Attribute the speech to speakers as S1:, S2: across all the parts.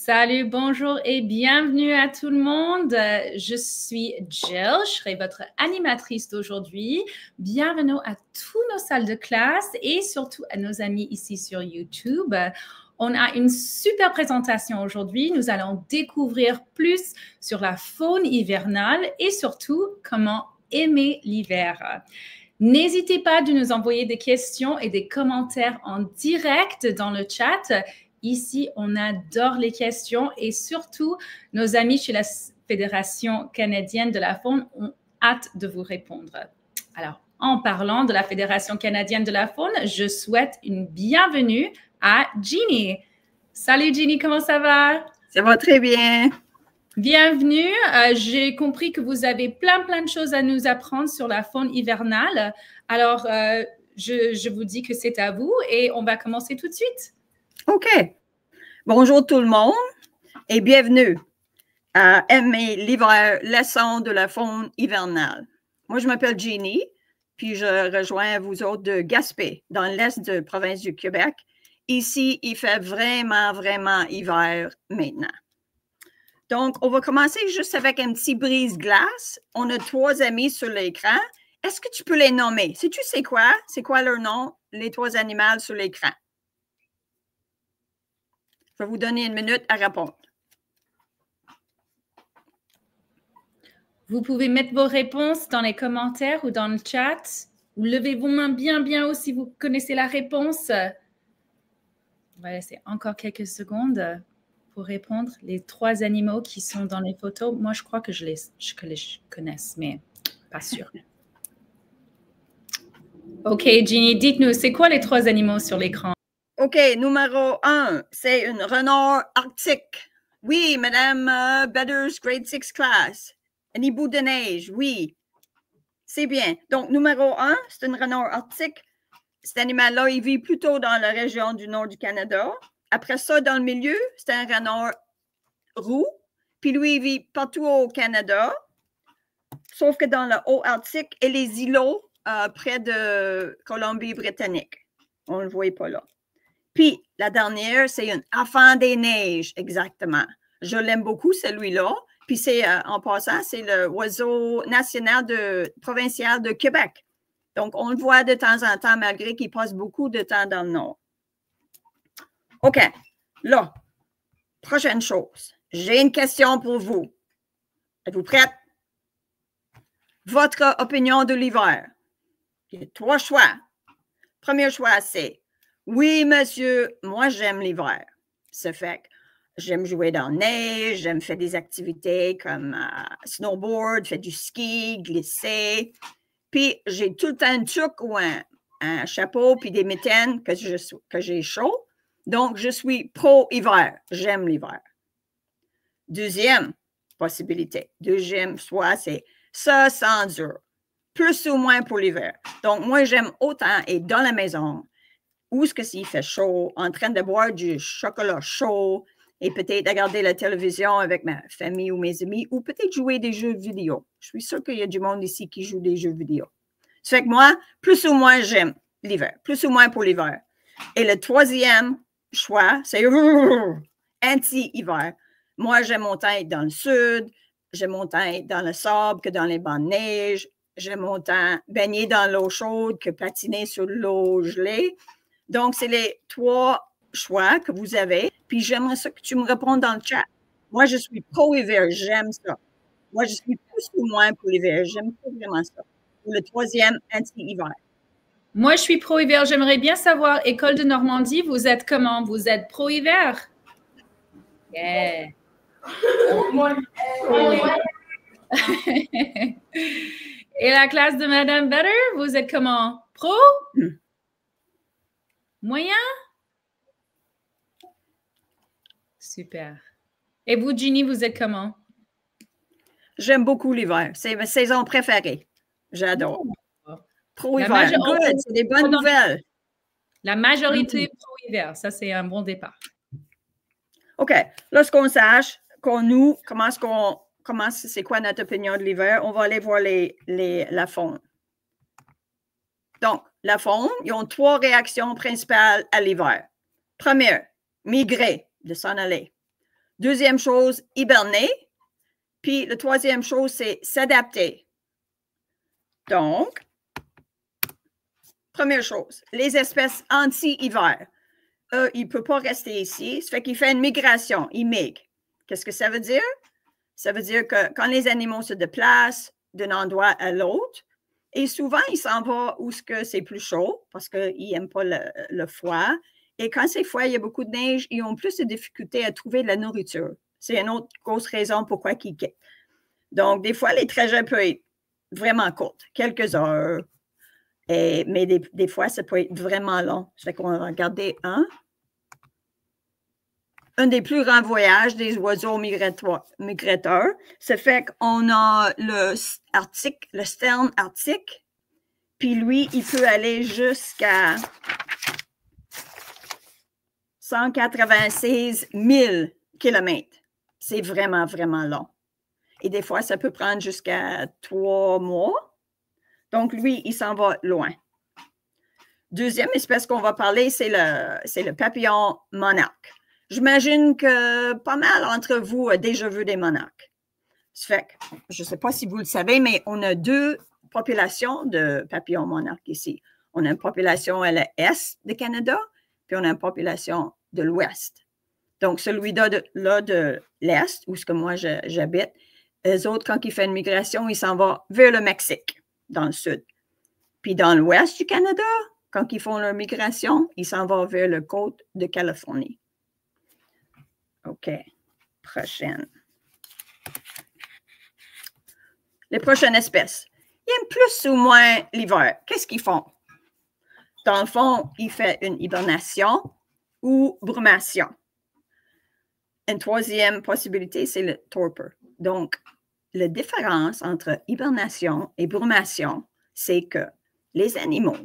S1: Salut, bonjour et bienvenue à tout le monde. Je suis Jill, je serai votre animatrice d'aujourd'hui. Bienvenue à tous nos salles de classe et surtout à nos amis ici sur YouTube. On a une super présentation aujourd'hui. Nous allons découvrir plus sur la faune hivernale et surtout comment aimer l'hiver. N'hésitez pas de nous envoyer des questions et des commentaires en direct dans le chat. Ici, on adore les questions et surtout, nos amis chez la Fédération canadienne de la faune ont hâte de vous répondre. Alors, en parlant de la Fédération canadienne de la faune, je souhaite une bienvenue à Jeannie. Salut Jeannie, comment ça va?
S2: Ça va très bien.
S1: Bienvenue. J'ai compris que vous avez plein de choses à nous apprendre sur la faune hivernale. Alors, je vous dis que c'est à vous et on va commencer tout de suite.
S2: OK. Bonjour tout le monde et bienvenue à Aimer l'hiver, leçon de la faune hivernale. Moi, je m'appelle Jeannie, puis je rejoins vous autres de Gaspé, dans l'est de la province du Québec. Ici, il fait vraiment hiver maintenant. Donc, on va commencer juste avec un petit brise-glace. On a 3 amis sur l'écran. Est-ce que tu peux les nommer? Sais-tu c'est quoi? C'est quoi leur nom, les 3 animaux sur l'écran? Je vais vous donner une minute à répondre.
S1: Vous pouvez mettre vos réponses dans les commentaires ou dans le chat. Ou levez vos mains bien haut si vous connaissez la réponse. On va laisser encore quelques secondes pour répondre. Les 3 animaux qui sont dans les photos, moi, je crois que je les connaisse, mais pas sûr. OK, Jeannie, dites-nous, c'est quoi les 3 animaux sur l'écran?
S2: OK, numéro 1, c'est une renard arctique. Oui, Madame Better's Grade 6 class. Un hibou de neige, oui. C'est bien. Donc, numéro 1, c'est une renard arctique. Cet animal-là, il vit plutôt dans la région du nord du Canada. Après ça, dans le milieu, c'est un renard roux. Puis lui, il vit partout au Canada, sauf que dans le haut Arctique et les îlots près de Colombie-Britannique. On ne le voit pas là. Puis, la dernière, c'est une enfant des neiges, exactement. Je l'aime beaucoup, celui-là. Puis, c'est, en passant, c'est l'oiseau national provincial de Québec. Donc, on le voit de temps en temps, malgré qu'il passe beaucoup de temps dans le nord. OK. Là, prochaine chose. J'ai une question pour vous. Êtes-vous prête? Votre opinion de l'hiver. Il y a 3 choix. Premier choix, c'est oui, monsieur, moi, j'aime l'hiver. Ça fait que j'aime jouer dans la neige, j'aime faire des activités comme snowboard, faire du ski, glisser. Puis, j'ai tout le temps une tuque ou un chapeau puis des mitaines que j'ai chaud. Donc, je suis pro-hiver. J'aime l'hiver. Deuxième possibilité. Deuxième choix, c'est ça s'endure. Plus ou moins pour l'hiver. Donc, moi, j'aime autant être dans la maison, où est-ce que s'il fait chaud, en train de boire du chocolat chaud et peut-être regarder la télévision avec ma famille ou mes amis ou peut-être jouer des jeux vidéo. Je suis sûre qu'il y a du monde ici qui joue des jeux vidéo. Ça fait que moi, plus ou moins, j'aime l'hiver. Plus ou moins pour l'hiver. Et le troisième choix, c'est anti-hiver. Moi, j'aime autant être dans le sud, j'aime autant être dans le sable que dans les bancs de neige. J'aime autant baigner dans l'eau chaude que patiner sur l'eau gelée. Donc, c'est les 3 choix que vous avez. Puis, j'aimerais ça que tu me répondes dans le chat. Moi, je suis pro-hiver. J'aime ça. Moi, je suis plus ou moins pour l'hiver. J'aime pas vraiment ça. Pour le troisième, anti-hiver.
S1: Moi, je suis pro-hiver. J'aimerais bien savoir, École de Normandie, vous êtes comment? Vous êtes pro-hiver? Yeah. Et la classe de Madame Better, vous êtes comment? Pro? Moyen? Super. Et vous, Jeannie, vous êtes comment?
S2: J'aime beaucoup l'hiver. C'est ma saison préférée. J'adore. Pro-hiver. Good, c'est des bonnes nouvelles.
S1: La majorité pro-hiver. Ça, c'est un bon départ.
S2: OK. Lorsqu'on sache c'est quoi notre opinion de l'hiver, on va aller voir la faune. Donc, la faune, ils ont 3 réactions principales à l'hiver. Première, migrer, de s'en aller. Deuxième chose, hiberner. Puis la troisième chose, c'est s'adapter. Donc, première chose, les espèces anti-hiver. Il ne peut pas rester ici. Ça fait qu'il fait une migration. Il migre. Qu'est-ce que ça veut dire? Ça veut dire que quand les animaux se déplacent d'un endroit à l'autre, et souvent, ils s'en vont où c'est plus chaud parce qu'ils n'aiment pas le froid. Et quand c'est froid, il y a beaucoup de neige, ils ont plus de difficultés à trouver de la nourriture. C'est une autre grosse raison pourquoi ils quittent. Donc, des fois, les trajets peuvent être vraiment courts, quelques heures. Mais des fois, ça peut être vraiment long. Ça fait qu'on va regarder un des plus grands voyages des oiseaux migrateurs. Ça fait qu'on a le sterne arctique, puis lui, il peut aller jusqu'à 196 000 kilomètres. C'est vraiment, vraiment long. Et des fois, ça peut prendre jusqu'à 3 mois. Donc, lui, il s'en va loin. Deuxième espèce qu'on va parler, c'est le papillon monarque. J'imagine que pas mal d'entre vous ont déjà vu des monarques. Ça fait que, je ne sais pas si vous le savez, mais on a deux populations de papillons monarques ici. On a une population à l'est du Canada, puis on a une population de l'ouest. Donc, celui-là de l'est, où ce que moi j'habite, eux autres, quand ils font une migration, ils s'en vont vers le Mexique, dans le sud. Puis dans l'ouest du Canada, quand ils font leur migration, ils s'en vont vers la côte de Californie. OK. Prochaine. Les prochaines espèces. Ils aiment plus ou moins l'hiver. Qu'est-ce qu'ils font? Dans le fond, ils font une hibernation ou brumation. Une troisième possibilité, c'est le torpor. Donc, la différence entre hibernation et brumation, c'est que les animaux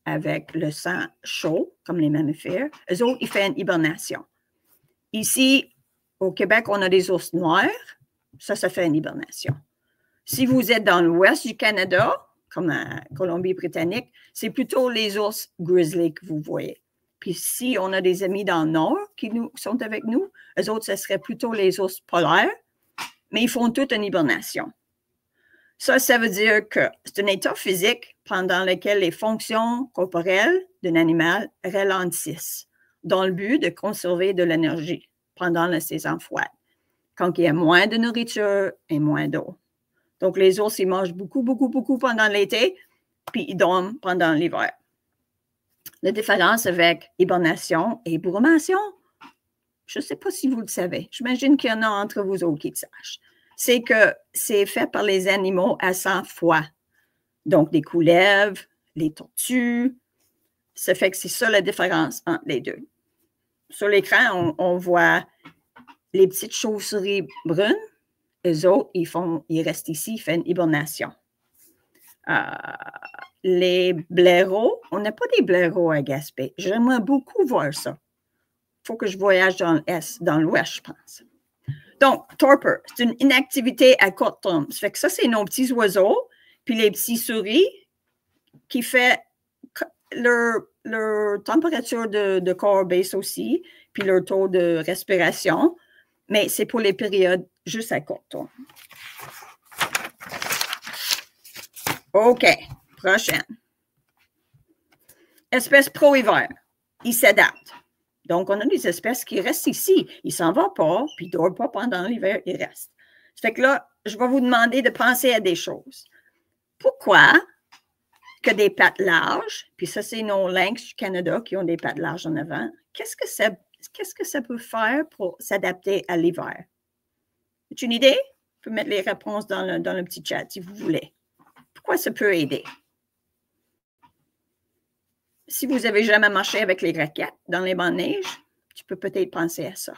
S2: avec le sang chaud, comme les mammifères, eux autres, ils font une hibernation. Ici, au Québec, on a des ours noirs. Ça fait une hibernation. Si vous êtes dans l'ouest du Canada, comme en Colombie-Britannique, c'est plutôt les ours grizzly que vous voyez. Puis si on a des amis dans le nord qui sont avec nous, eux autres, ce serait plutôt les ours polaires, mais ils font toute une hibernation. Ça veut dire que c'est un état physique pendant lequel les fonctions corporelles d'un animal ralentissent, dans le but de conserver de l'énergie pendant la saison froide, quand il y a moins de nourriture et moins d'eau. Donc, les ours, ils mangent beaucoup, beaucoup, beaucoup pendant l'été, puis ils dorment pendant l'hiver. La différence avec hibernation et brumation, je ne sais pas si vous le savez. J'imagine qu'il y en a entre vous autres qui le sachent. C'est que c'est fait par les animaux à sang froid. Donc, les couleuvres, les tortues. Ça fait que c'est ça la différence entre les deux. Sur l'écran, on voit les petites chauves-souris brunes. Eux autres, ils restent ici, ils font une hibernation. Les blaireaux, on n'a pas des blaireaux à Gaspé. J'aimerais beaucoup voir ça. Il faut que je voyage dans l'ouest, je pense. Donc, torpor, c'est une inactivité à court terme. Ça fait que ça, c'est nos petits oiseaux, puis les petits souris qui fait leur température de corps baisse aussi, puis leur taux de respiration, mais c'est pour les périodes juste à court terme. OK, prochaine. Espèces pro-hiver, ils s'adaptent. Donc, on a des espèces qui restent ici. Ils ne s'en vont pas, puis ils ne dorment pas pendant l'hiver, ils restent. Ça fait que là, je vais vous demander de penser à des choses. Pourquoi que des pattes larges, puis ça, c'est nos lynx du Canada qui ont des pattes larges en avant, qu'est-ce que ça peut faire pour s'adapter à l'hiver? As-tu une idée? Vous pouvez mettre les réponses dans le petit chat si vous voulez. Pourquoi ça peut aider? Si vous n'avez jamais marché avec les raquettes dans les bancs de neige, tu peux peut-être penser à ça.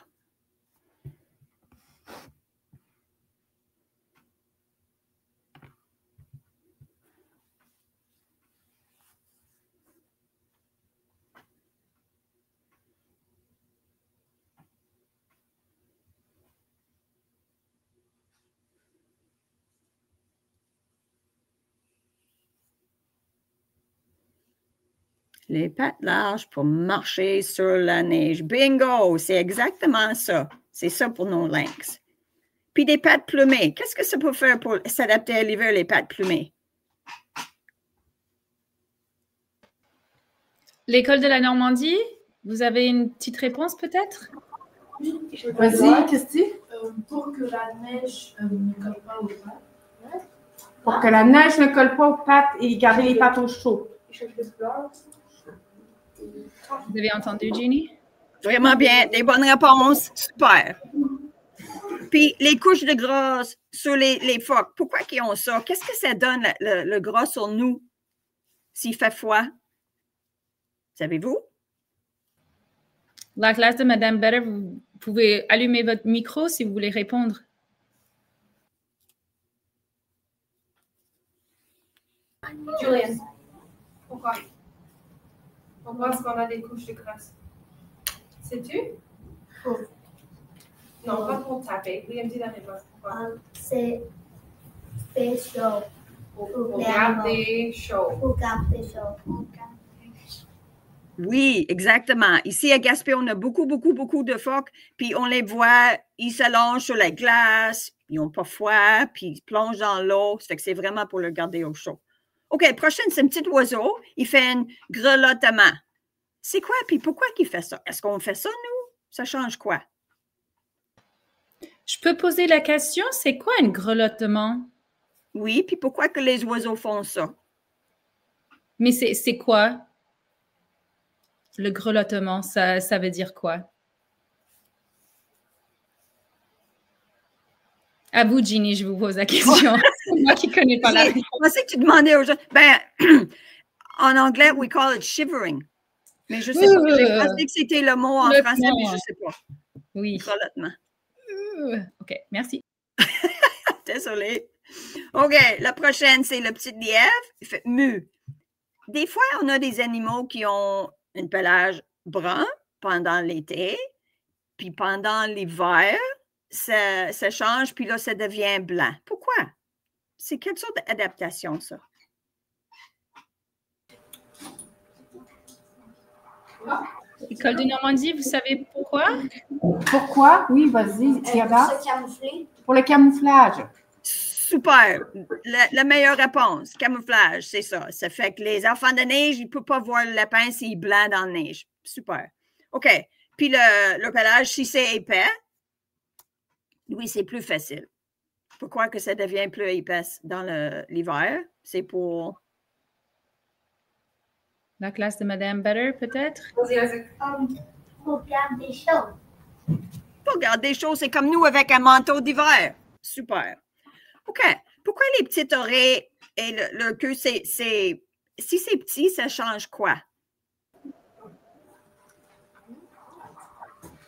S2: Les pattes larges pour marcher sur la neige. Bingo! C'est exactement ça. C'est ça pour nos lynx. Puis des pattes plumées. Qu'est-ce que ça peut faire pour s'adapter à l'hiver, les pattes plumées?
S1: L'école de la Normandie, vous avez une petite réponse peut-être?
S3: Vas-y, Christy.
S4: Pour que la neige ne colle pas aux pattes.
S3: Pour que la neige ne colle pas aux pattes et garder les pattes au chaud.
S1: Vous avez entendu, Ginny?
S2: Vraiment bien. Des bonnes réponses. Super. Puis les couches de gras sur les phoques, pourquoi ils ont ça? Qu'est-ce que ça donne, le gras sur nous, s'il fait froid? Savez-vous?
S1: La classe de Madame Better, vous pouvez allumer votre micro si vous voulez répondre.
S4: Julian, pourquoi? Pourquoi est-ce qu'on a des couches de graisse? Sais-tu? Non, pas pour taper. Liam, dis la réponse. Pourquoi?
S5: C'est fait chaud.
S4: Pour garder chaud.
S5: Pour garder chaud.
S2: Oui, exactement. Ici, à Gaspé, on a beaucoup de phoques, puis on les voit, ils s'allongent sur la glace, ils n'ont pas froid, puis ils plongent dans l'eau. Ça fait que c'est vraiment pour le garder au chaud. OK, prochaine, c'est un petit oiseau. Il fait un grelottement. C'est quoi, puis pourquoi il fait ça? Est-ce qu'on fait ça, nous? Ça change quoi?
S1: Je peux poser la question, c'est quoi un grelottement?
S2: Oui, puis pourquoi que les oiseaux font ça?
S1: Mais c'est quoi? Le grelottement, ça veut dire quoi? À vous, Ginny, je vous pose la question. C'est moi qui ne connais pas la réponse.
S2: Je pensais que tu demandais aux gens. Ben, en anglais, we call it shivering. Mais je sais pas. J'ai pensé que c'était le mot en français, mais je ne sais pas.
S1: Oui.
S2: Grelottement.
S1: OK, merci.
S2: Désolée. OK, la prochaine, c'est le petit lièvre. Il fait mu. Des fois, on a des animaux qui ont un pelage brun pendant l'été, puis pendant l'hiver, ça change, puis là, ça devient blanc. Pourquoi? C'est quelle sorte d'adaptation, ça?
S1: École de Normandie, vous savez pourquoi?
S3: Pourquoi? Oui, vas-y, Tiada.
S5: Pour se camoufler.
S3: Pour le camouflage.
S2: Super! La meilleure réponse, camouflage, c'est ça. Ça fait que les enfants de neige, ils ne peuvent pas voir le lapin s'il est blanc dans la neige. Super. OK. Puis le pelage, si c'est épais, oui, c'est plus facile. Pourquoi que ça devient plus épais dans l'hiver? C'est pour...
S1: La classe de Madame Better, peut-être?
S5: Pour garder chaud.
S2: Pour garder chaud, c'est comme nous avec un manteau d'hiver. Super. OK. Pourquoi les petites oreilles et le queue, si c'est petit, ça change quoi?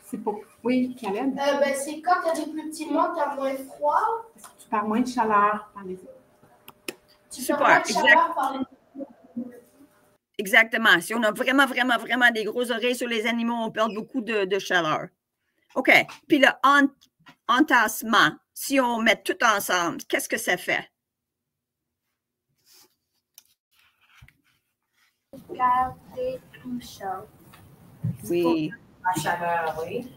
S3: C'est pour... Oui, Caleb?
S5: C'est quand tu as des plus petits mots, tu as moins froid.
S3: Tu perds moins de chaleur par les...
S2: Super. Exactement. Si on a vraiment des grosses oreilles sur les animaux, on perd beaucoup de chaleur. OK. Puis le entassement, si on met tout ensemble, qu'est-ce que ça fait?
S5: Garder tout chaud.
S2: Oui.
S4: La chaleur, oui.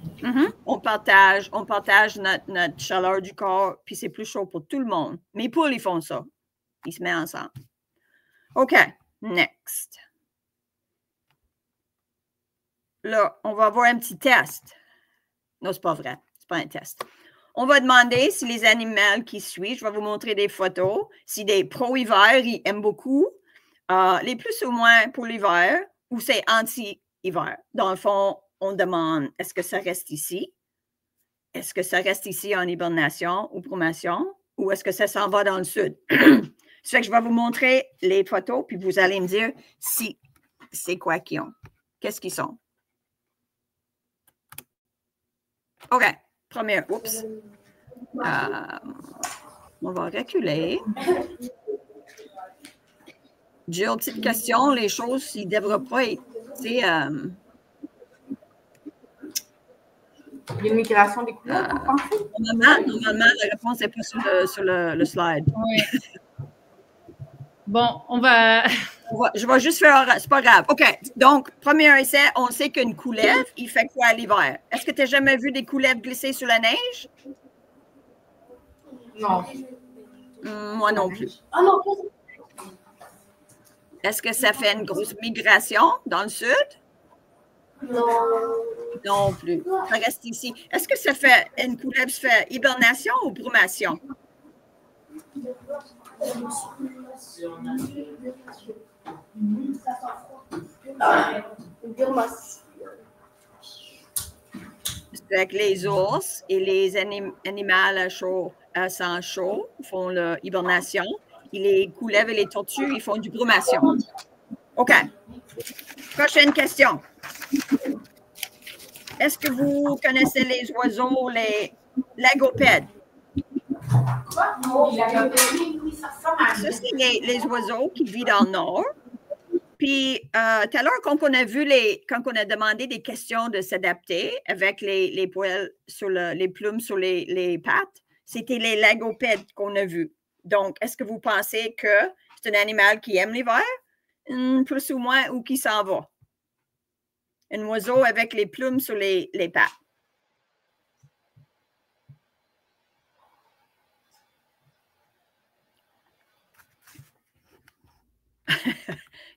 S2: On partage notre chaleur du corps, puis c'est plus chaud pour tout le monde. Mes poules, ils font ça. Ils se mettent ensemble. OK. Next. Là, on va avoir un petit test. Non, c'est pas vrai. C'est pas un test. On va demander si les animaux qui suivent, je vais vous montrer des photos, si des pro-hiver, ils aiment beaucoup, les plus ou moins pour l'hiver, ou c'est anti-hiver. Dans le fond, on demande, est-ce que ça reste ici? Est-ce que ça reste ici en hibernation ou brumation? Ou est-ce que ça s'en va dans le sud? Ça fait que je vais vous montrer les photos, puis vous allez me dire si c'est quoi qu'ils ont. Qu'est-ce qu'ils sont? OK. Première. Oups. On va reculer. Jill, petite question. Les choses, ils ne devraient pas être.
S3: L'immigration des couleurs, vous pensez?
S2: Normalement, la réponse n'est pas sur le slide.
S1: Oui.
S2: OK. Pourquoi les petites oreilles et le queue, c'est comme nous avec un manteau d'hiver? Si on a vraiment des grosses oreilles sur les animaux, on perd beaucoup de chaleur.
S1: Bon, on va...
S2: Je vais juste faire, c'est pas grave. OK, donc, premier essai, on sait qu'une couleuvre, il fait quoi l'hiver? Est-ce que tu n'as jamais vu des couleuvres glisser sur la neige?
S3: Non.
S2: Moi non plus.
S5: Ah non,
S2: Est-ce que ça fait une grosse migration dans le sud?
S5: non.
S2: Non plus. Ça reste ici. Est-ce que ça fait une couleuvre fait hibernation ou brumation? C'est avec les ours et les animaux à chaud, à sang chaud font l'hibernation. Et les couleuvres et les tortues, ils font du brumation. OK. Prochaine question. Est-ce que vous connaissez les oiseaux, les lagopèdes?
S3: Oui, ça ressemble à
S2: Ça, c'est les oiseaux qui vivent dans le nord. Puis, tout à l'heure, quand on a demandé des questions de s'adapter avec les poils sur les plumes sur les pattes, c'était les lagopèdes qu'on a vus. Donc, est-ce que vous pensez que c'est un animal qui aime l'hiver, plus ou moins, ou qui s'en va? Un oiseau avec les plumes sur les pattes.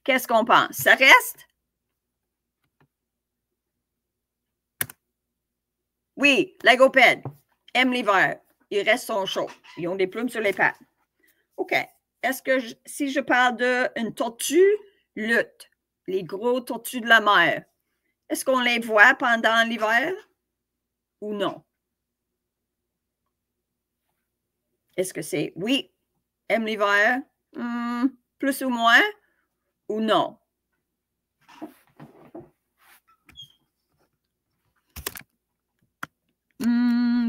S2: Qu'est-ce qu'on pense? Ça reste? Oui, lagopède. Aime l'hiver. Ils restent sont chauds. Ils ont des plumes sur les pattes. OK. Est-ce que si je parle d'une tortue lutte, les gros tortues de la mer, est-ce qu'on les voit pendant l'hiver ou non? Est-ce que c'est oui, aime l'hiver, plus ou moins, ou non?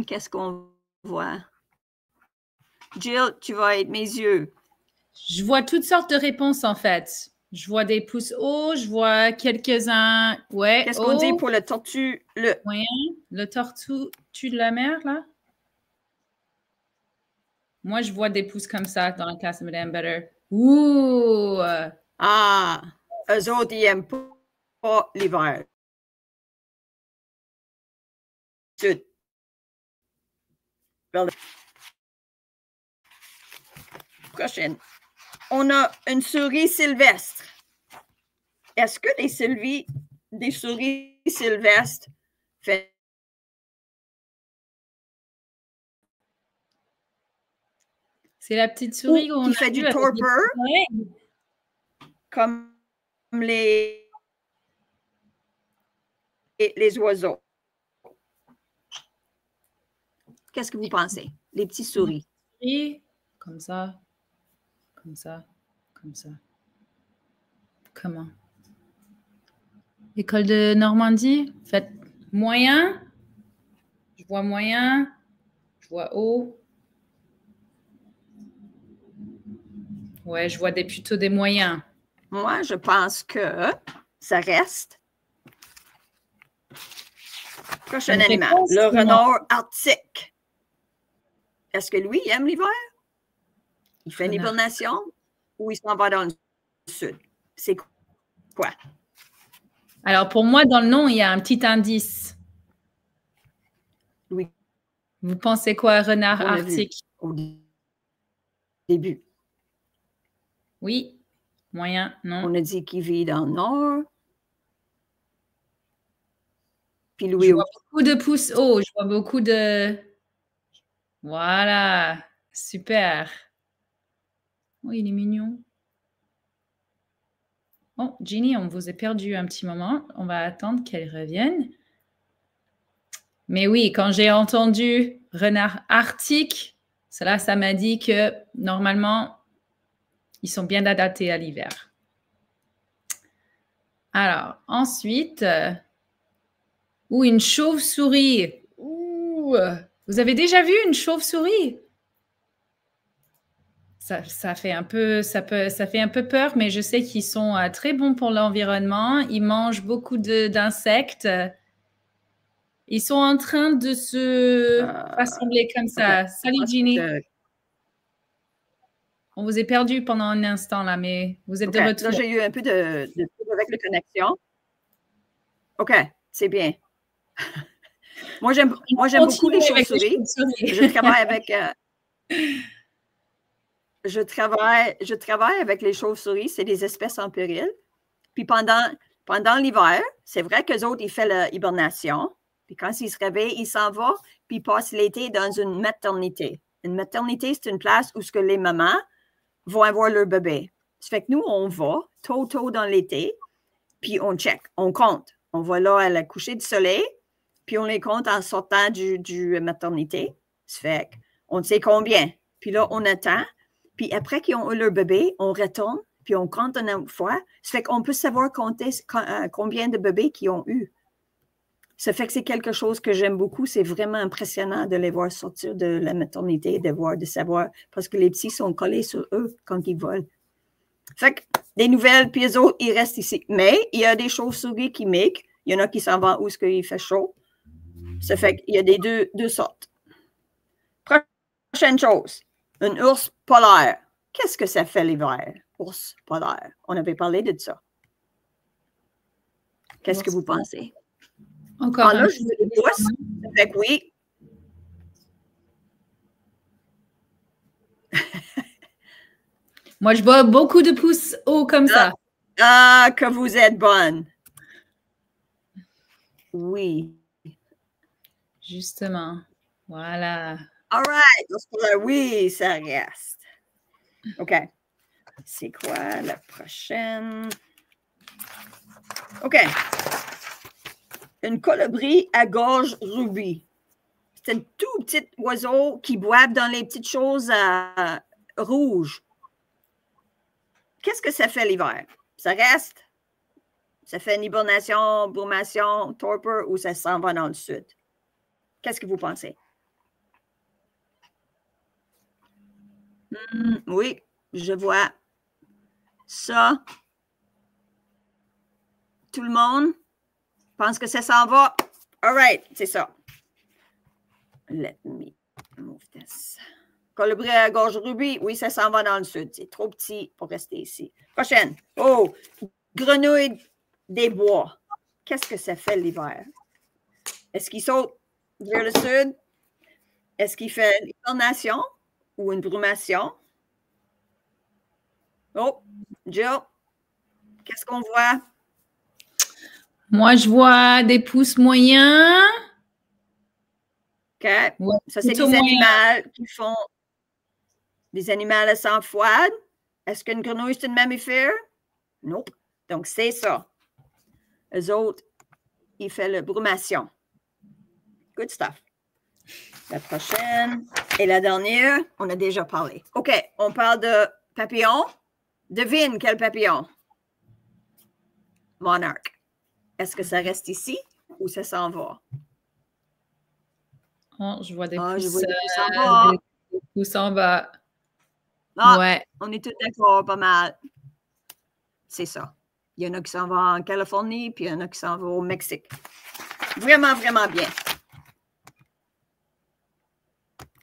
S2: Qu'est-ce qu'on voit? Jill, tu vas être mes yeux.
S1: Je vois toutes sortes de réponses, en fait. Je vois des pouces hauts, je vois quelques-uns... Ouais,
S2: qu'est-ce qu'on dit pour le tortue lutte?
S1: Moyen. Le tortue de la mer, là? Moi, je vois des pouces comme ça dans la classe de Madame Better. Ouh!
S2: Ah! Eux autres, ils n'aiment pas l'hiver. Sud. Prochaine. On a une souris sylvestre. Est-ce que des souris sylvestres fait...
S1: C'est la petite souris
S2: qui fait du torpor, comme les oiseaux. Qu'est-ce que vous pensez? Les petits souris.
S1: Comme ça, comme ça, comme ça. Comment? École de Normandie, faites moyen. Je vois moyen. Je vois haut. Ouais, je vois plutôt des moyens.
S2: Moi, je pense que ça reste. Prochain animal, le renard arctique. Est-ce que lui, il aime l'hiver? Il fait une hibernation ou il s'en va dans le sud? C'est quoi?
S1: Alors, pour moi, dans le nom, il y a un petit indice.
S2: Oui.
S1: Vous pensez quoi, renard arctique?
S2: Au début.
S1: Oui. Moyen, non.
S2: On a dit qu'il vit dans le nord. Puis lui,
S1: je vois beaucoup de pouces hauts. Je vois beaucoup de... Voilà. Super. Oh, il est mignon. Oh, Ginny, on vous a perdu un petit moment. On va attendre qu'elle revienne. Mais oui, quand j'ai entendu renard arctique, cela, ça m'a dit que normalement, ils sont bien adaptés à l'hiver. Alors, ensuite, une chauve-souris. Vous avez déjà vu une chauve-souris? Ça fait un peu peur, mais je sais qu'ils sont très bons pour l'environnement. Ils mangent beaucoup d'insectes. Ils sont en train de se rassembler comme ça.
S2: Okay.
S1: Salut, Ginny. On vous a perdu pendant un instant, là, mais vous êtes de retour.
S2: Là, j'ai eu un peu de trouble avec la connexion. OK, c'est bien. Moi, j'aime beaucoup les chauves-souris. Je travaille avec... je travaille avec les chauves-souris. C'est des espèces en péril. Puis pendant l'hiver, c'est vrai qu'eux autres, ils font l'hibernation. Puis quand ils se réveillent, ils s'en vont, puis ils passent l'été dans une maternité. Une maternité, c'est une place où ce que les mamans vont avoir leur bébé. Ça fait que nous, on va tôt dans l'été, puis on check, on compte. On va là à la coucher du soleil, puis on les compte en sortant du maternité. Ça fait qu'on sait combien. Puis là, on attend. Puis après qu'ils ont eu leur bébé, on retourne, puis on compte une autre fois. Ça fait qu'on peut savoir compter combien de bébés qu'ils ont eu. Ça fait que c'est quelque chose que j'aime beaucoup. C'est vraiment impressionnant de les voir sortir de la maternité, de savoir, parce que les petits sont collés sur eux quand ils volent. Fait que des nouvelles, puis les autres, ils restent ici. Mais il y a des chauves-souris qui migrent. Il y en a qui s'en vont où il fait chaud. Ça fait qu'il y a des deux sortes. Prochaine chose, un ours polaire. Qu'est-ce que ça fait l'hiver, ours polaire? On avait parlé de ça. Qu'est-ce que vous pensez?
S1: Encore
S2: là, je veux les pouces. Fait que oui.
S1: Moi, je vois beaucoup de pouces hauts comme ça.
S2: Ah, que vous êtes bonne. Oui.
S1: Justement. Voilà.
S2: All right. Oui, ça reste. OK. C'est quoi la prochaine? OK. Une colibri à gorge rubis. C'est un tout petit oiseau qui boive dans les petites choses rouges. Qu'est-ce que ça fait l'hiver? Ça reste? Ça fait une hibernation, brumation, torpeur ou ça s'en va dans le sud? Qu'est-ce que vous pensez? Oui, je vois ça. Tout le monde pense que ça s'en va. All right, c'est ça. Let me move this. Colibri à gorge rubis, oui, ça s'en va dans le sud. C'est trop petit pour rester ici. Prochaine. Oh, grenouille des bois. Qu'est-ce que ça fait l'hiver? Est-ce qu'il saute vers le sud? Est-ce qu'il fait une hibernation ou une brumation? Oh, Jill, qu'est-ce qu'on voit?
S1: Moi, je vois des pouces moyens.
S2: OK.
S1: Ouais,
S2: ça, c'est des animaux qui font des animaux à sang froide. Est-ce qu'une grenouille, c'est une mammifère? Non. Donc, c'est ça. Eux autres, ils font la brumation. Good stuff. La prochaine et la dernière, on a déjà parlé. OK, on parle de papillons. Devine quel papillon? Monarque. Est-ce que ça reste ici ou ça s'en va?
S1: Oh, je vois des pouces.
S2: Je vois des pouces en bas.
S1: Des pouces en bas.
S2: Ah,
S1: ouais.
S2: On est tous d'accord, pas mal. C'est ça. Il y en a qui s'en vont en Californie, puis il y en a qui s'en vont au Mexique. Vraiment, vraiment bien.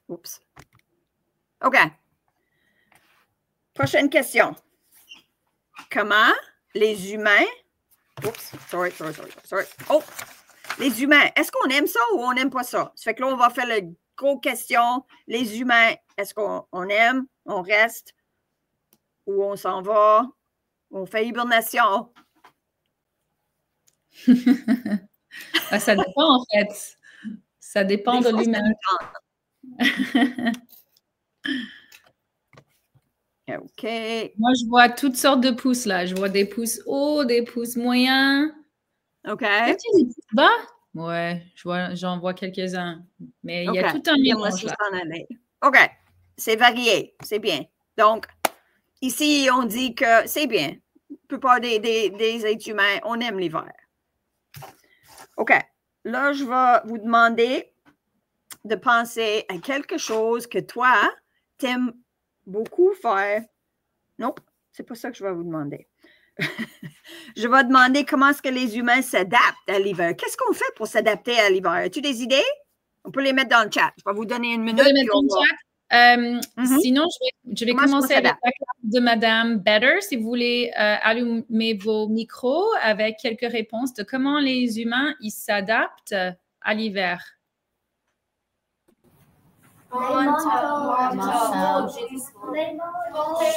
S2: Oups. OK. Prochaine question. Comment les humains... Oups, sorry. Oh, les humains, est-ce qu'on aime ça ou on n'aime pas ça? Ça fait que là, on va faire la grosse question. Les humains, est-ce qu'on aime, on reste ou on s'en va? On fait hibernation?
S1: Ça dépend, en fait. Ça dépend de l'humain.
S2: OK.
S1: Moi, je vois toutes sortes de pouces, là. Je vois des pouces hauts, des pouces moyens.
S2: OK.
S1: Des pouces bas? Ouais, j'en vois quelques-uns. Mais il y a tout un mélange, là.
S2: OK. C'est varié. C'est bien. Donc, ici, on dit que c'est bien. La plupart des êtres humains, on aime l'hiver. OK. Là, je vais vous demander de penser à quelque chose que toi, t'aimes beaucoup faire. Non, c'est pas ça que je vais vous demander. Je vais demander comment est-ce que les humains s'adaptent à l'hiver. Qu'est-ce qu'on fait pour s'adapter à l'hiver? As-tu des idées? On peut les mettre dans le chat. Je vais vous donner une minute.
S1: On peut les mettre dans le chat? Sinon, je vais commencer avec la classe de Madame Better. Si vous voulez allumer vos micros avec quelques réponses de comment les humains ils s'adaptent à l'hiver.
S5: Les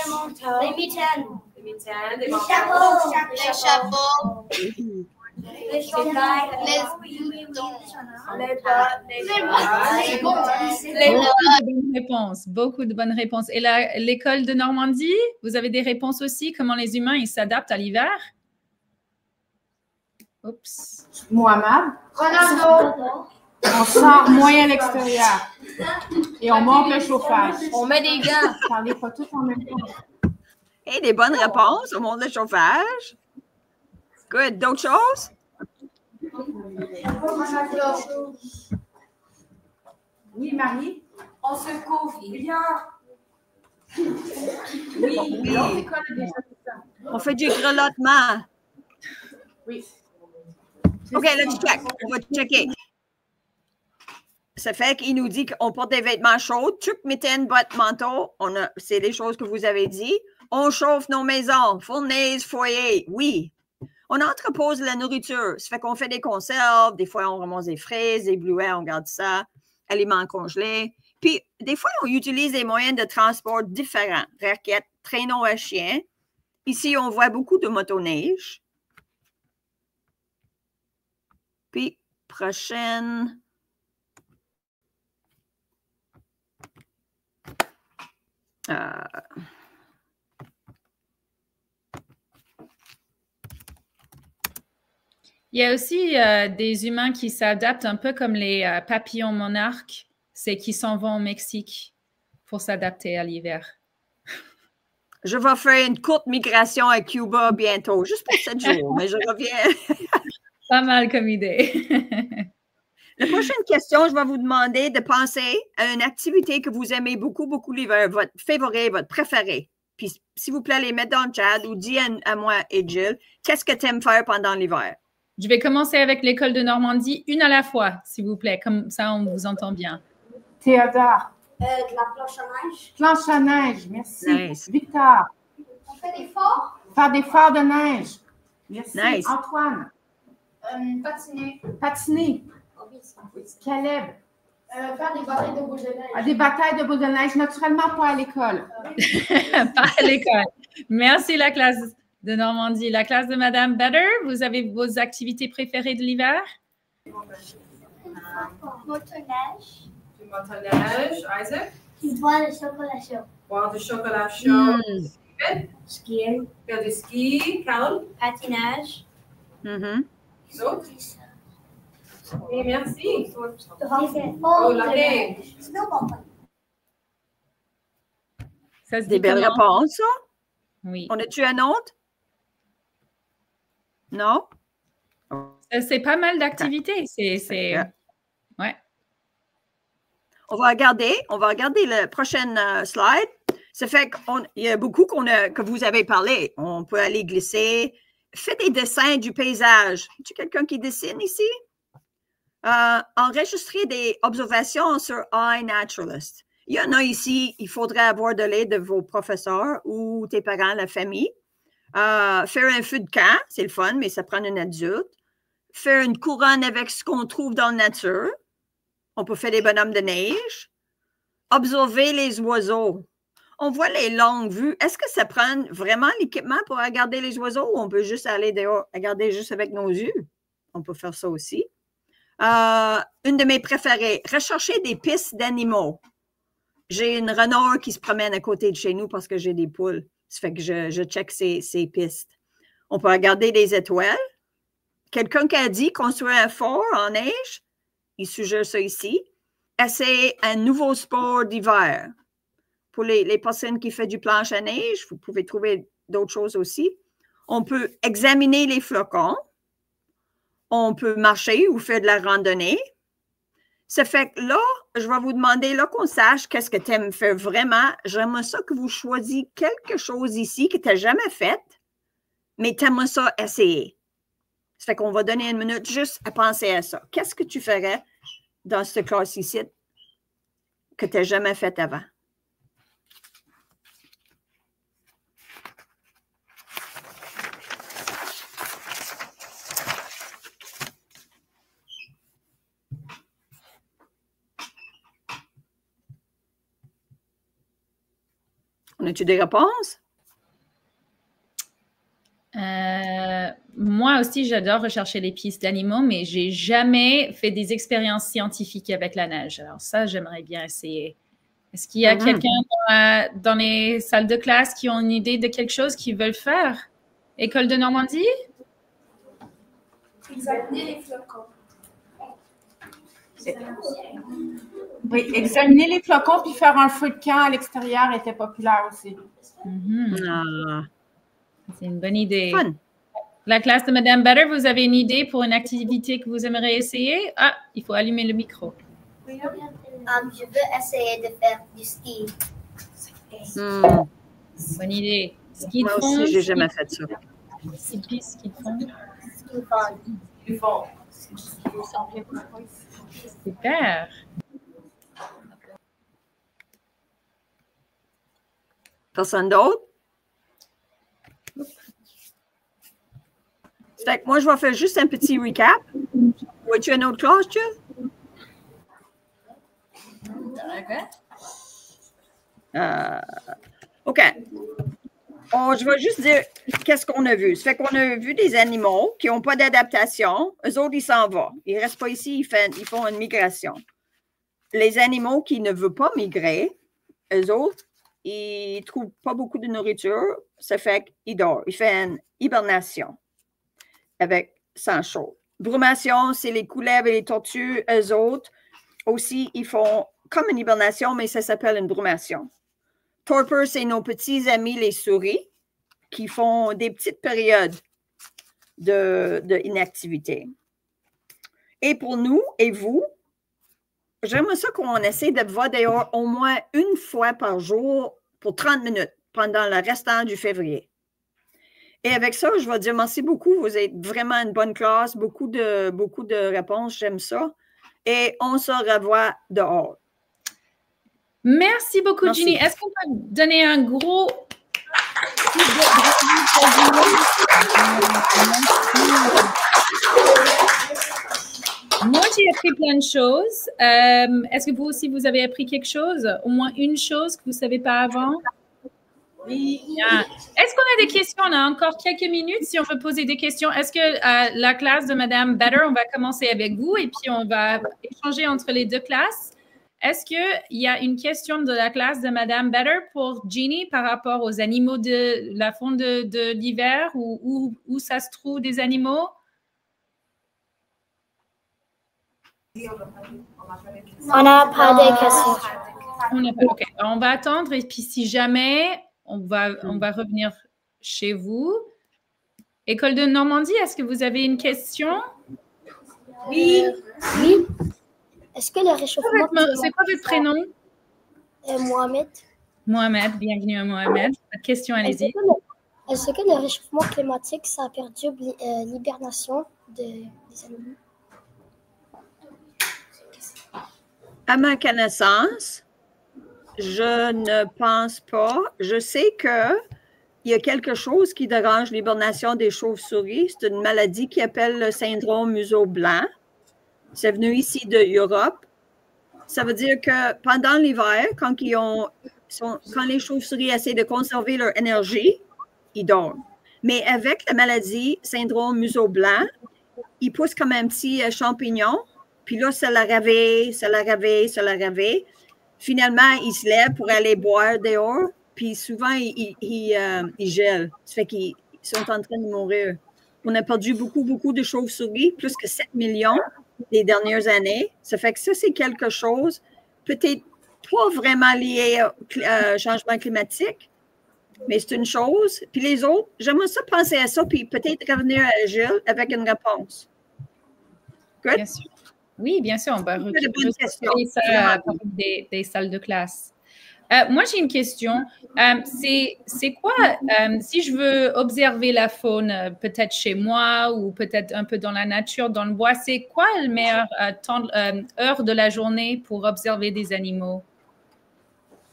S5: manteaux. Les mitaines. Les chapeaux. Les chandails.
S1: Beaucoup de bonnes réponses. Et l'école de Normandie, vous avez des réponses aussi? Comment les humains ils s'adaptent à l'hiver? Oups.
S3: Mohamed.
S5: Ronaldo.
S3: On sort moins à l'extérieur. Et on monte le chauffage.
S5: On met des gants.
S3: Parlez pas tous en même temps.
S2: Et des bonnes réponses. On monte le chauffage. Good. D'autres choses?
S3: Oui, Marie?
S4: On se couvre bien.
S3: Oui. L'autre école a déjà fait ça.
S2: On fait du grelottement.
S3: Oui.
S2: OK, let's check. On va checker. Ça fait qu'il nous dit qu'on porte des vêtements chauds, tuque, mitaine, bottes, manteau. C'est les choses que vous avez dit. On chauffe nos maisons, fournaise, foyer. Oui. On entrepose la nourriture. Ça fait qu'on fait des conserves. Des fois, on ramasse des fraises, des bleuets, on garde ça. Aliments congelés. Puis, des fois, on utilise des moyens de transport différents. Raquettes, traîneaux à chien. Ici, on voit beaucoup de motoneige. Puis, prochaine.
S1: Il y a aussi des humains qui s'adaptent un peu comme les papillons monarques, c'est qui s'en vont au Mexique pour s'adapter à l'hiver.
S2: Je vais faire une courte migration à Cuba bientôt, juste pour 7 jours, mais je reviens.
S1: Pas mal comme idée.
S2: La prochaine question, je vais vous demander de penser à une activité que vous aimez beaucoup, beaucoup l'hiver, votre favorite, votre préféré. Puis, s'il vous plaît, les mettre dans le chat ou dis à moi et Jill, qu'est-ce que tu aimes faire pendant l'hiver?
S1: Je vais commencer avec l'école de Normandie, une à la fois, s'il vous plaît. Comme ça, on vous entend bien.
S3: Théodore.
S5: De la planche à neige.
S3: Planche à neige, merci.
S2: Nice.
S3: Victor.
S5: On fait des forts.
S3: Faire des forts de neige. Merci.
S2: Nice.
S3: Antoine.
S5: Patiner.
S3: Patiner. Caleb.
S5: Faire des batailles de boules de neige.
S3: Des batailles de boules de neige, naturellement pas à l'école.
S1: Pas à l'école. Merci, la classe de Normandie. La classe de Madame Better, vous avez vos activités préférées de l'hiver?
S5: Motoneige.
S4: Du motoneige, Isaac.
S5: Qui boit le chocolat chaud.
S4: Boire du chocolat chaud.
S5: Skier.
S4: Faire du ski. Callum.
S5: Patinage.
S4: D'autres? Et merci.
S5: Oh,
S4: la neige.
S1: Ça se
S2: Des
S1: dit
S2: belles
S1: comment?
S2: réponses, ça?
S1: Oui.
S2: On a-tu un autre? Non?
S1: C'est pas mal d'activités. Ouais.
S2: On va regarder le prochain slide. Ça fait qu'il y a beaucoup que vous avez parlé. On peut aller glisser. Faites des dessins du paysage. Y a quelqu'un qui dessine ici? Enregistrez des observations sur iNaturalist. Il y en a ici, il faudrait avoir de l'aide de vos professeurs ou tes parents, la famille. Faire un feu de camp, c'est le fun, mais ça prend un adulte. Faire une couronne avec ce qu'on trouve dans la nature. On peut faire des bonhommes de neige. Observer les oiseaux. On voit les longues vues. Est-ce que ça prend vraiment l'équipement pour regarder les oiseaux ou on peut juste aller dehors, regarder juste avec nos yeux? On peut faire ça aussi. Une de mes préférées, rechercher des pistes d'animaux. J'ai une renard qui se promène à côté de chez nous parce que j'ai des poules. Ça fait que je check ces pistes. On peut regarder des étoiles. Quelqu'un qui a dit construire un fort en neige, il suggère ça ici. Essayer un nouveau sport d'hiver. Pour les personnes qui font du planche à neige, vous pouvez trouver d'autres choses aussi. On peut examiner les flocons. On peut marcher ou faire de la randonnée. Ça fait que là, je vais vous demander là qu'on sache qu'est-ce que tu aimes faire vraiment. J'aimerais ça que vous choisissiez quelque chose ici que tu n'as jamais fait, mais tu aimerais ça essayer. Ça fait qu'on va donner une minute juste à penser à ça. Qu'est-ce que tu ferais dans cette classe ici que tu n'as jamais fait avant? On a-tu des réponses?
S1: Moi aussi, j'adore rechercher les pistes d'animaux, mais j'ai jamais fait des expériences scientifiques avec la neige. Alors ça, j'aimerais bien essayer. Est-ce qu'il y a quelqu'un dans les salles de classe qui ont une idée de quelque chose qu'ils veulent faire? École de Normandie?
S4: Examiner les flocons.
S3: Oui, examiner les flocons puis faire un feu de camp à l'extérieur était populaire aussi.
S2: Ah,
S1: C'est une bonne idée.
S2: fun.
S1: La classe de Madame Better, vous avez une idée pour une activité que vous aimeriez essayer? Ah, il faut allumer le micro.
S5: Je veux essayer de faire du ski.
S1: Bonne idée. Ski de
S2: Moi
S1: fond,
S2: aussi, j'ai jamais fait ça.
S1: ski de piste, ski de fond.
S5: Ski fun.
S1: Super.
S2: Personne d'autre? Fait que moi, je vais faire juste un petit recap. Ou as-tu une autre classe, Jill? OK. Je vais juste dire qu'est-ce qu'on a vu. Ça fait qu'on a vu des animaux qui n'ont pas d'adaptation. Eux autres, ils s'en vont. Ils ne restent pas ici, ils font une migration. Les animaux qui ne veulent pas migrer, eux autres, ils ne trouvent pas beaucoup de nourriture. Ça fait qu'ils dorment. Ils font une hibernation avec sang chaud. Brumation, c'est les couleuvres et les tortues. Eux autres aussi, ils font comme une hibernation, mais ça s'appelle une brumation. Torpor, c'est nos petits amis, les souris, qui font des petites périodes d'inactivité. Et pour nous et vous, j'aimerais ça qu'on essaie de voir dehors au moins une fois par jour pour 30 minutes pendant le restant du février. Et avec ça, je vais dire merci beaucoup. Vous êtes vraiment une bonne classe, beaucoup de réponses, j'aime ça. Et on se revoit dehors.
S1: Merci beaucoup,
S2: Merci.
S1: Ginny. Est-ce qu'on peut donner un gros... Moi, j'ai appris plein de choses. Est-ce que vous aussi, vous avez appris quelque chose? Au moins une chose que vous ne savez pas avant? Oui. Est-ce qu'on a des questions? On a encore quelques minutes si on veut poser des questions. Est-ce que la classe de Madame Better, on va commencer avec vous et puis on va échanger entre les deux classes? Est-ce qu'il y a une question de la classe de Madame Better pour Ginny par rapport aux animaux de la faune de l'hiver ou où ça se trouve des animaux?
S5: On n'a pas de questions.
S1: OK. On va attendre et puis si jamais, on va revenir chez vous. École de Normandie, est-ce que vous avez une question?
S5: Oui. Oui. Est-ce que le réchauffement
S1: C'est quoi votre prénom?
S5: Mohamed.
S1: Mohamed, bienvenue à Mohamed. Votre question, allez-y.
S5: Est-ce que le réchauffement climatique, ça perturbe l'hibernation des animaux?
S2: À ma connaissance, je ne pense pas. Je sais qu'il y a quelque chose qui dérange l'hibernation des chauves-souris. C'est une maladie qui s'appelle le syndrome museau blanc. C'est venu ici d'Europe. Ça veut dire que pendant l'hiver, quand les chauves-souris essaient de conserver leur énergie, ils dorment. Mais avec la maladie syndrome museau blanc, ils poussent comme un petit champignon. Puis là, ça la réveille. Finalement, ils se lèvent pour aller boire dehors. Puis souvent, ils gèlent. Ça fait qu'ils sont en train de mourir. On a perdu beaucoup de chauves-souris, plus que 7 millions les dernières années. Ça fait que ça, c'est quelque chose peut-être pas vraiment lié au changement climatique, mais c'est une chose. Puis les autres, j'aimerais ça penser à ça, puis peut-être revenir à Gilles avec une réponse. Good?
S1: Bien sûr. Oui, bien sûr, on va
S2: bonnes questions.
S1: ça des salles de classe. Moi, j'ai une question. C'est quoi, si je veux observer la faune, peut-être chez moi ou peut-être un peu dans la nature, dans le bois, c'est quoi le meilleur heure de la journée pour observer des animaux?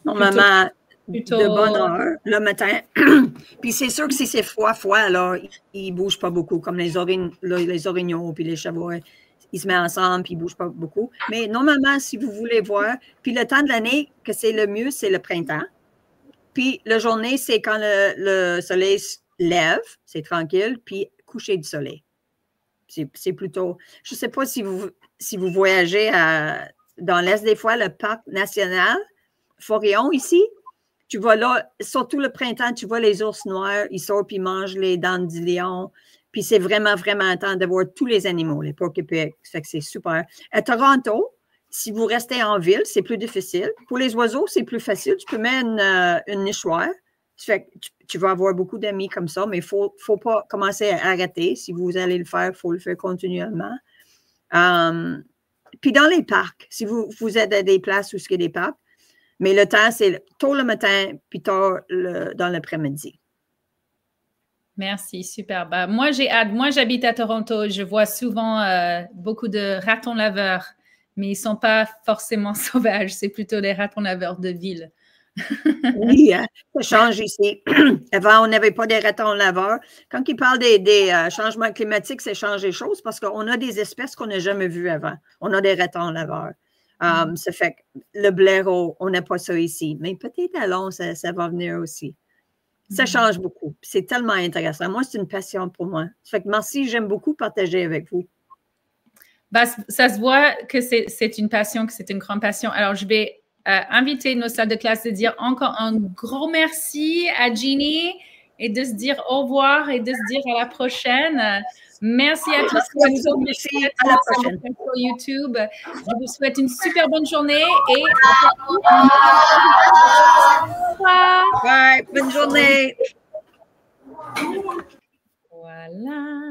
S2: Normalement,
S1: plutôt...
S2: de bonne heure, le matin. Puis c'est sûr que si c'est froid, là, ils ne bougent pas beaucoup, comme les orignaux puis les chevreuils. Ils se mettent ensemble puis ils ne bougent pas beaucoup. Mais normalement, si vous voulez voir, puis le temps de l'année que c'est le mieux, c'est le printemps. Puis la journée, c'est quand le soleil se lève, c'est tranquille, puis coucher du soleil. C'est plutôt... Je ne sais pas si vous voyagez dans l'Est des fois, le parc national Forillon ici. Tu vois là, surtout le printemps, tu vois les ours noirs, ils sortent puis ils mangent les dandelions. Puis c'est vraiment, vraiment temps de voir tous les animaux, les porc-épics. Ça fait que c'est super. À Toronto, si vous restez en ville, c'est plus difficile. Pour les oiseaux, c'est plus facile. Tu peux mettre une nichoire. Ça fait que tu vas avoir beaucoup d'amis comme ça, mais il ne faut pas commencer à arrêter. Si vous allez le faire, il faut le faire continuellement. Puis dans les parcs, si vous êtes à des places où il y a des parcs, mais le temps, c'est tôt le matin, puis tard dans l'après-midi.
S1: Merci, super. Bah, moi, j'ai hâte. Moi, j'habite à Toronto. Je vois souvent beaucoup de ratons laveurs, mais ils ne sont pas forcément sauvages. C'est plutôt des ratons laveurs de ville.
S2: Oui, ça change ici. Avant, on n'avait pas des ratons laveurs. Quand ils parlent des changements climatiques, ça change les choses parce qu'on a des espèces qu'on n'a jamais vues avant. On a des ratons laveurs. Ça fait que le blaireau, on n'a pas ça ici. Mais peut-être à long, ça va venir aussi. Ça change beaucoup. C'est tellement intéressant. Moi, c'est une passion pour moi. Ça fait que merci, j'aime beaucoup partager avec vous.
S1: Bah, ça se voit que c'est une passion, que c'est une grande passion. Alors, je vais inviter nos salles de classe à dire encore un gros merci à Jeannie et de se dire au revoir et de se dire à la prochaine. Merci à tous.
S2: Merci à la prochaine.
S1: Sur YouTube. Je vous souhaite une super bonne journée et au revoir.
S2: Bye. Bonne journée.
S1: Voilà.